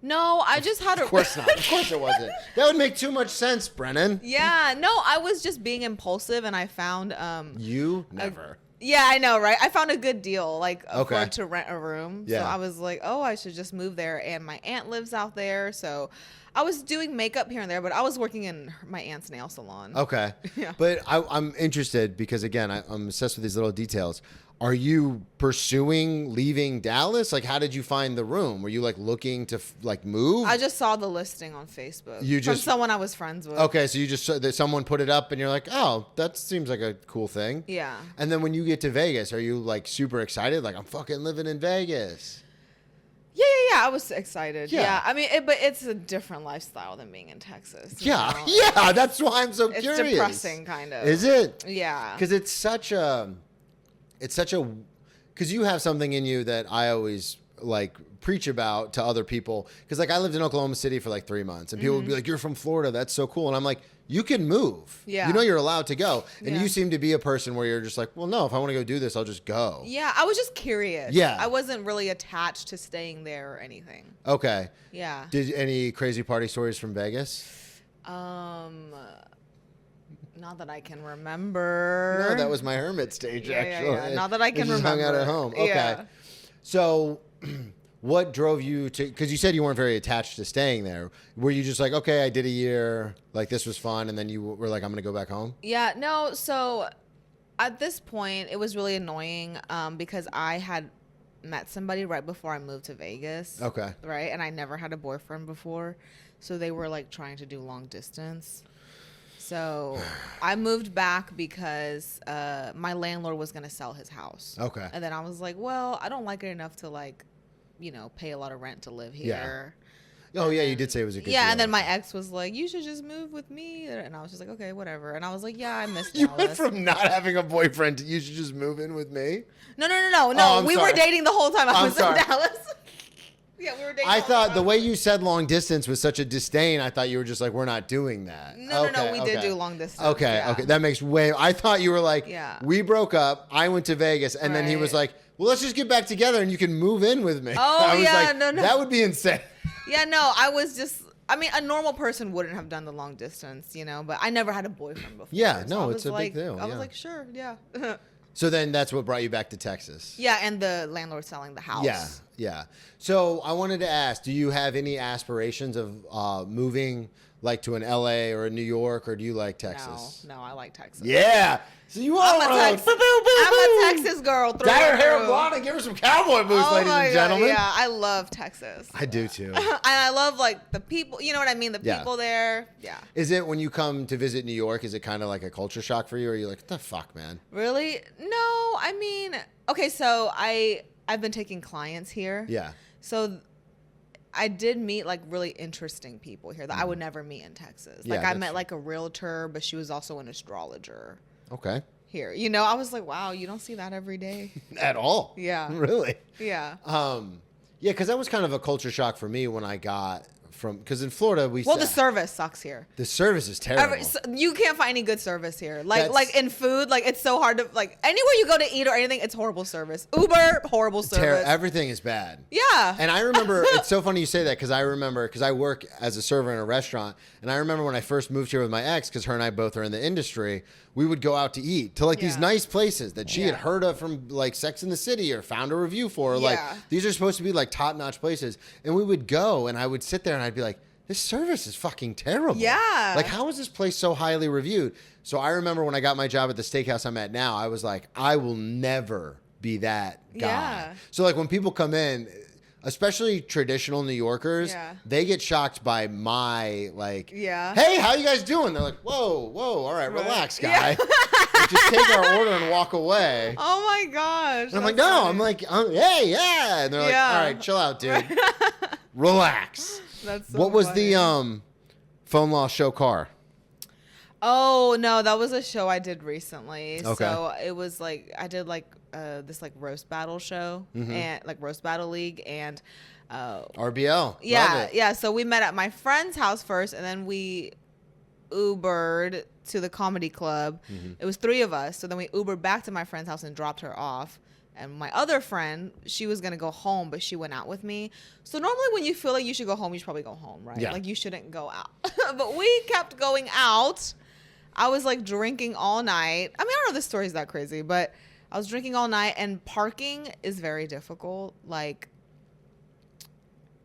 No, I just had a. Of course not. Of course it wasn't. That would make too much sense, Brennan. Yeah, no, I was just being impulsive, and I found You never. Yeah, I know, right? I found a good deal, like Okay. afford to rent a room. Yeah. So I was like, oh, I should just move there. And my aunt lives out there, so I was doing makeup here and there, but I was working in my aunt's nail salon. Okay. Yeah. But I'm interested because, again, I'm obsessed with these little details. Are you pursuing leaving Dallas? Like, how did you find the room? Were you like looking to like move? I just saw the listing on Facebook. You from just- someone I was friends with. Okay, so you just saw that someone put it up and you're like, oh, that seems like a cool thing. Yeah. And then when you get to Vegas, are you like super excited? Like, I'm fucking living in Vegas. Yeah. I was excited. Yeah. Yeah. I mean, but it's a different lifestyle than being in Texas. you Yeah, know? yeah, that's why I'm so It's curious. depressing, kind of. Is it? Yeah. Because it's such a, because you have something in you that I always like preach about to other people. Because like I lived in Oklahoma City for like 3 months, and people would be like, "You're from Florida, that's so cool," and I'm like, "You can move. Yeah. You know you're allowed to go." And Yeah. you seem to be a person where you're just like, "Well, no, if I want to go do this, I'll just go." Yeah, I was just curious. Yeah. I wasn't really attached to staying there or anything. Okay. Yeah. Did any crazy party stories from Vegas? Not that I can remember. No, that was my hermit stage, Yeah, actually. yeah. Not that I can You just hung out remember. at home. Okay. Yeah. So, what drove you to? Because you said you weren't very attached to staying there. Were you just like, okay, I did a year, like this was fun, and then you were like, I'm gonna go back home? Yeah, no, so at this point it was really annoying because I had met somebody right before I moved to Vegas. Okay. Right? And I never had a boyfriend before. So they were like trying to do long distance. So I moved back because my landlord was going to sell his house. Okay. And then I was like, well, I don't like it enough to like, pay a lot of rent to live here. Oh yeah, you did say it was a good. Yeah, deal. and then my ex was like, you should just move with me. And I was just like, okay, whatever. And I was like, yeah, I miss You Dallas. went from not having a boyfriend to you should just move in with me. No. Oh, I'm we sorry. were dating the whole time I I'm was sorry. in Dallas. Yeah, we were dating. I the whole thought time. the way you said long distance was such a disdain. I thought you were just like, we're not doing that. No, we did okay. do long distance. Okay, yeah. okay, that makes way. I thought you were like, Yeah. we broke up. I went to Vegas, and then he was Right. like, well, let's just get back together, and you can move in with me. Oh, I was yeah, like, no. that would be insane. Yeah, no, I was just. I mean, a normal person wouldn't have done the long distance, but I never had a boyfriend before. Yeah, so no, I it's was a big like, deal, I was yeah. like, sure, yeah. So then that's what brought you back to Texas. Yeah, and the landlord selling the house. Yeah. So I wanted to ask, do you have any aspirations of moving like to an LA or a New York, or do you like Texas? No, I like Texas. Yeah. So you are I'm a Texas girl. Through Dye her and hair through. blonde and give her some cowboy boots, Oh ladies my and God, gentlemen. yeah, I love Texas. I do too. And I love like the people. You know what I mean? The Yeah. people there. Yeah. Is it when you come to visit New York, is it kind of like a culture shock for you, or are you like, what the fuck, man? Really? No, I mean, okay, so I've been taking clients here. Yeah. So I did meet like really interesting people here that I would never meet in Texas. Yeah, Like I that's met true. like a realtor, but she was also an astrologer Okay. here. I was like, wow, you don't see that every day. At all? Yeah. Really? Yeah. Yeah, because that was kind of a culture shock for me when I got from, because in Florida Well, the service sucks here. the service is terrible. You can't find any good service here. Like That's- like in food, like it's so hard to like anywhere you go to eat or anything, it's horrible service. Uber, horrible service. Everything is bad. Yeah. And I remember, it's so funny you say that, because I work as a server in a restaurant, and I remember when I first moved here with my ex, because her and I both are in the industry, we would go out to eat to like these Yeah. nice places that she had Yeah. heard of from like Sex in the City or found a review for. Like Yeah. these are supposed to be like top notch places, and we would go, and I would sit there and I'd be like, this service is fucking terrible. Yeah. Like, how is this place so highly reviewed? So I remember when I got my job at the steakhouse I'm at now, I was like, I will never be that guy. Yeah. So like when people come in, especially traditional New Yorkers, Yeah. they get shocked by my like, Yeah. hey, how you guys doing? They're like, whoa, all right, Right. relax, Yeah. guy. Like, just take our order and walk away. Oh my gosh. And I'm like, that's no, funny. I'm like, hey, yeah. And they're like, Yeah. all right, chill out, dude. Relax. That's so What was funny. the phone law show car? Oh no, that was a show I did recently. Okay. So it was like I did like this like roast battle show and like roast battle league and RBL. yeah, Love it. yeah. So we met at my friend's house first, and then we Ubered to the comedy club. It was 3 of us. So then we Ubered back to my friend's house and dropped her off. And my other friend, she was gonna go home, but she went out with me. So normally, when you feel like you should go home, you should probably go home, right? Yeah. Like you shouldn't go out. But we kept going out. I was like drinking all night. I mean, I don't know if this story is that crazy, but I was drinking all night, and parking is very difficult. Like,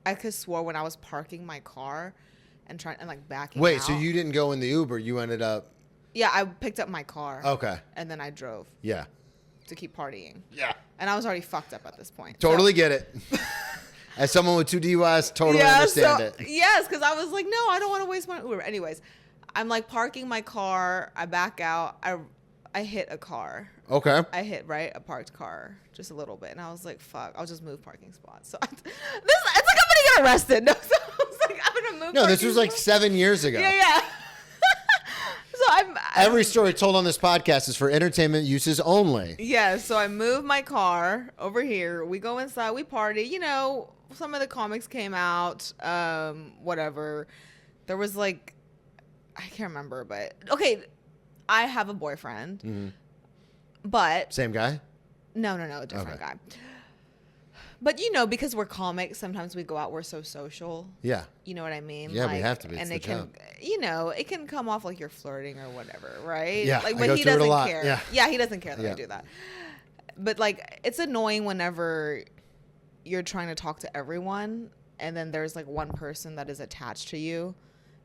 I could swore when I was parking my car and trying and like backing Wait, out. so you didn't go in the Uber? You ended up? Yeah, I picked up my car. Okay. And then I drove Yeah. to keep partying. Yeah. And I was already fucked up at this point. Totally get it. As someone with 2 DUIs, totally understand it. Yes, because I was like, no, I don't want to waste my Uber. Anyways, I'm like parking my car. I back out. I hit a car. Okay. I hit a parked car just a little bit, and I was like, "Fuck!" I'll just move parking spots. So it's like I'm gonna get arrested. No, so I was like, I'm gonna move. No, this parking was like spots. 7 years ago. Yeah. So I'm Every story told on this podcast is for entertainment uses only. Yeah, so I move my car over here. We go inside, we party. some of the comics came out. Whatever. There was like, I can't remember, but okay. I have a boyfriend, but Same guy? no, different guy. But because we're comics, sometimes we go out. We're so social. Yeah. You know what I mean? Yeah, we have to be. It's And the it can, job. it can come off like you're flirting or whatever, right? Yeah, Like, I but go he through it a doesn't lot. care. Yeah. He doesn't care that I do that. But like, it's annoying whenever you're trying to talk to everyone, and then there's like one person that is attached to you,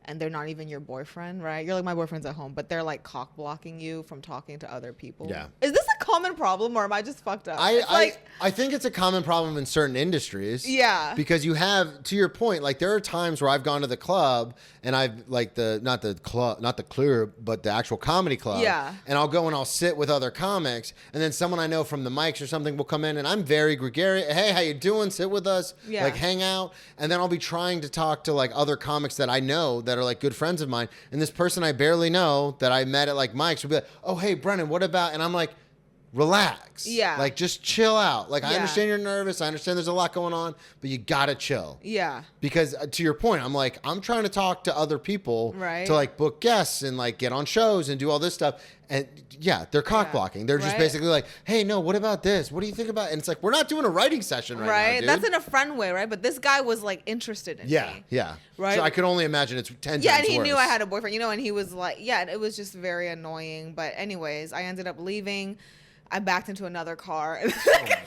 and they're not even your boyfriend, right? You're like, my boyfriend's at home, but they're like cock blocking you from talking to other people. Yeah. Is this a common problem, or am I just fucked up? I think it's a common problem in certain industries. Yeah. Because you have, to your point, like there are times where I've gone to the club and I've like not the club, but the actual comedy club. Yeah. And I'll go and I'll sit with other comics, and then someone I know from the mics or something will come in, and I'm very gregarious. Hey, how you doing? Sit with us. Yeah. Like hang out. And then I'll be trying to talk to like other comics that I know that are like good friends of mine. And this person I barely know that I met at like Mike's will be like, oh, hey, Brennan, what about? And I'm like, relax. Yeah. Like just chill out. Like I Yeah. understand you're nervous. I understand there's a lot going on, but you gotta chill. Yeah. Because to your point, I'm like, I'm trying to talk to other people Right. to like book guests and like get on shows and do all this stuff. And yeah, they're cock blocking. They're just Right. basically like, hey, no, what about this? What do you think about? And it's like, we're not doing a writing session right now, dude. That's in a friend way, right? But this guy was like interested in me. Yeah. Right. So I could only imagine it's 10 times Yeah, and he worse. knew I had a boyfriend, and he was like, yeah, and it was just very annoying. But anyways, I ended up leaving. I backed into another car. Oh my God.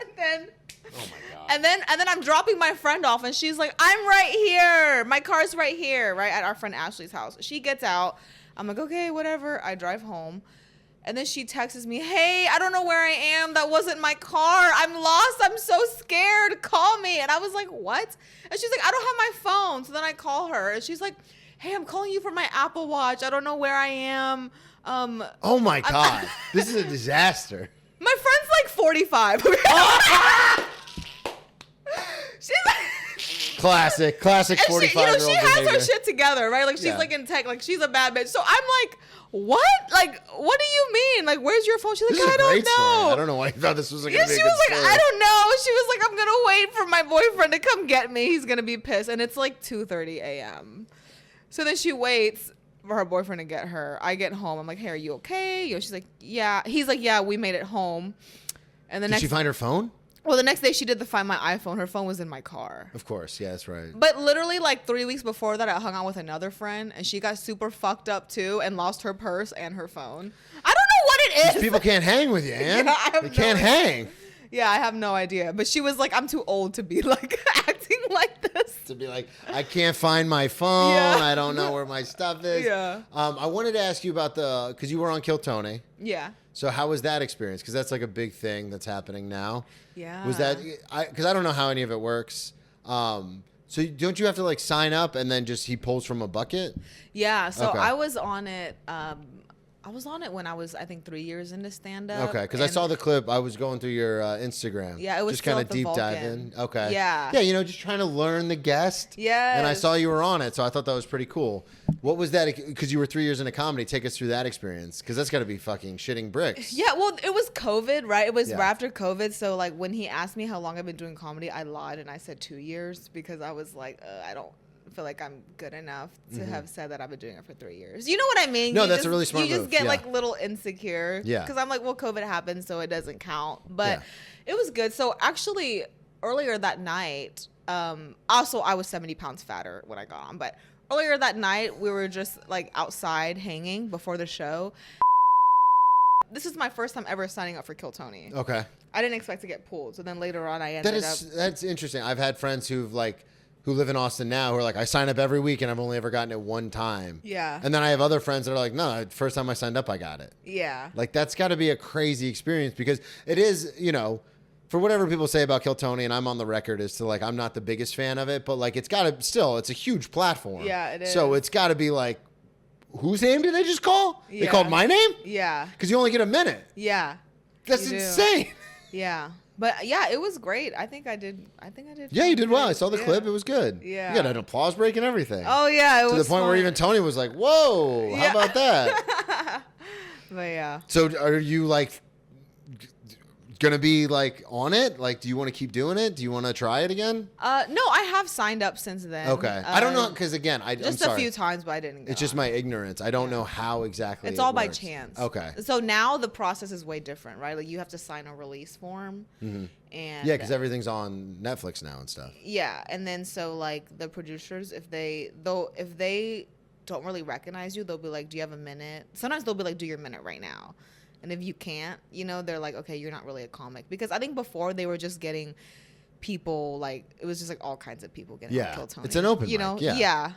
And then Oh my God. and then I'm dropping my friend off, and she's like, I'm right here. My car's right here, right at our friend Ashley's house. She gets out. I'm like, okay, whatever. I drive home. And then she texts me, hey, I don't know where I am. That wasn't my car. I'm lost. I'm so scared. Call me. And I was like, what? And she's like, I don't have my phone. So then I call her, and she's like, hey, I'm calling you from my Apple Watch. I don't know where I am. Oh my God. This is a disaster. My friend's like 45. She's like... Classic And 45-year-old she has her behavior. shit together, right? Like she's Yeah. like in tech, like she's a bad bitch. So I'm like, what? Like, what do you mean? Like, where's your phone? She's This like, is I a don't great know. story. I don't know why you thought this was going to Yeah, be a she good was like, story. I don't know. She was like, I'm gonna wait for my boyfriend to come get me. He's gonna be pissed. And it's like 2:30 a.m. So then she waits for her boyfriend to get her. I get home. I'm like, hey, are you okay? She's like, yeah. He's like, yeah, we made it home. And the Did she find her phone? the next day she did the Find My iPhone. Her phone was in my car. Of course. Yeah, that's right. But literally like 3 weeks before that, I hung out with another friend, and she got super fucked up too and lost her purse and her phone. I don't know what it is. People can't hang with you, Ann. Yeah, I have they no can't idea. hang. Yeah, I have no idea. But she was like, I'm too old to be like acting like this. To be like, I can't find my phone. Yeah. I don't know where my stuff is. Yeah. I wanted to ask you about because you were on Kill Tony. Yeah. So how was that experience? Because that's like a big thing that's happening now. Yeah. Was that, because I don't know how any of it works. So don't you have to like sign up and then just he pulls from a bucket? Yeah. So Okay. I was on it. I was on it when I was, I think, 3 years into stand up. Okay, because I saw the clip. I was going through your Instagram. Yeah, it was just kind still of at the deep dive Vulcan. in. Okay. Yeah. Yeah, just trying to learn the guest. Yes. And I saw you were on it, so I thought that was pretty cool. What was that? Because you were 3 years into comedy. Take us through that experience, because that's got to be fucking shitting bricks. Yeah, well, it was COVID, right? It was Yeah. right after COVID. So, like, when he asked me how long I've been doing comedy, I lied and I said 2 years because I was like, I don't feel like I'm good enough to have said that I've been doing it for 3 years. You know what I mean? No, You that's a just- really smart You just move, get, yeah. like, little insecure. Yeah. Because I'm like, well, COVID happened, so it doesn't count. But Yeah. it was good. So, actually, earlier that night, also, I was 70 pounds fatter when I got on. But earlier that night, we were just, like, outside hanging before the show. This is my first time ever signing up for Kill Tony. Okay. I didn't expect to get pulled. So then later on, I ended up. That's interesting. I've had friends who live in Austin now who are like, I sign up every week and I've only ever gotten it one time. Yeah. And then I have other friends that are like, no, first time I signed up, I got it. Yeah. Like, that's got to be a crazy experience, because it is, for whatever people say about Kill Tony, and I'm on the record as to like, I'm not the biggest fan of it, but like, it's got to still, it's a huge platform. Yeah, it So is. it's got to be like, whose name did they just call? They Yeah. called my name? Yeah. Because you only get a minute. Yeah. That's You do. insane. Yeah. But yeah, it was great. I think I did. Yeah, you did well. I good. saw the Yeah. clip. It was good. Yeah. You got an applause break and everything. Oh yeah, it to was the point where fun. even Tony was like, whoa, Yeah. how about that? But yeah. So are you like, gonna be like on it? Like, do you want to keep doing it? Do you want to try it again? No, I have signed up since then. Okay. I don't know, because again, I'm just sorry. a few times, but I didn't go. It's just my ignorance. I don't know how exactly It's all by works. chance. Okay. So now the process is way different, right? Like you have to sign a release form. And Yeah, because everything's on Netflix now and stuff. Yeah, and then so like the producers, if they don't really recognize you, they'll be like, "Do you have a minute?" Sometimes they'll be like, "Do your minute right now," and if you can't, they're like, "Okay, you're not really a comic." Because I think before they were just getting people like it was just like all kinds of people getting on Kill Tony. It's an open you mic, know, yeah.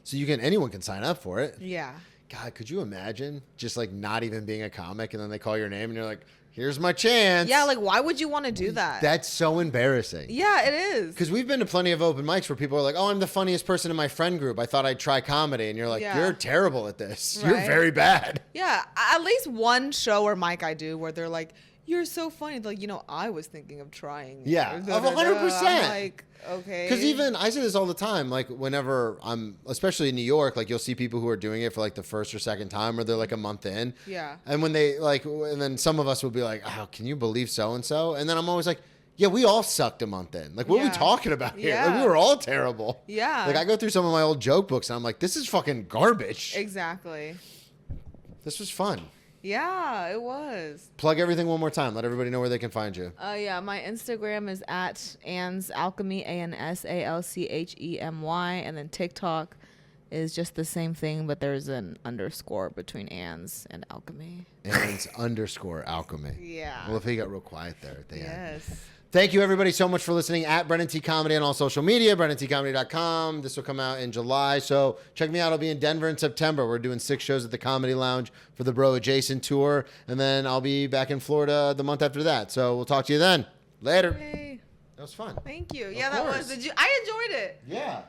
So anyone can sign up for it. Yeah. God, could you imagine just like not even being a comic and then they call your name and you're like, here's my chance. Yeah, like why would you want to do that? That's so embarrassing. Yeah, it is. Because we've been to plenty of open mics where people are like, oh, I'm the funniest person in my friend group. I thought I'd try comedy. And you're like, you're terrible at this. Right? You're very bad. Yeah, at least one show or mic I do where they're like, you're so funny. They're like, I was thinking of trying. Yeah, of 100%. I'm like, okay. Because even I say this all the time, like whenever especially in New York, like you'll see people who are doing it for like the first or second time, or they're like a month in. Yeah. And when and then some of us will be like, oh, can you believe so and so? And then I'm always like, yeah, we all sucked a month in. Like, what are we talking about here? Yeah. Like, we were all terrible. Yeah. Like, I go through some of my old joke books and I'm like, this is fucking garbage. Exactly. This was fun. Yeah, it was. Plug everything one more time. Let everybody know where they can find you. Yeah, my Instagram is at Anne's Alchemy, ANSALCHEMY, and then TikTok is just the same thing, but there's an underscore between Anne's and Alchemy. Anne's underscore Alchemy. Yeah. Well, if he got real quiet there at the end. Yes. Thank you, everybody, so much for listening at Brennan T Comedy on all social media, BrennanTComedy.com. This will come out in July, so check me out. I'll be in Denver in September. We're doing 6 shows at the Comedy Lounge for the Bro Adjacent Tour, and then I'll be back in Florida the month after that. So we'll talk to you then. Later. Yay. That was fun. Thank you. Of Yeah, that course. was. I enjoyed it. Yeah.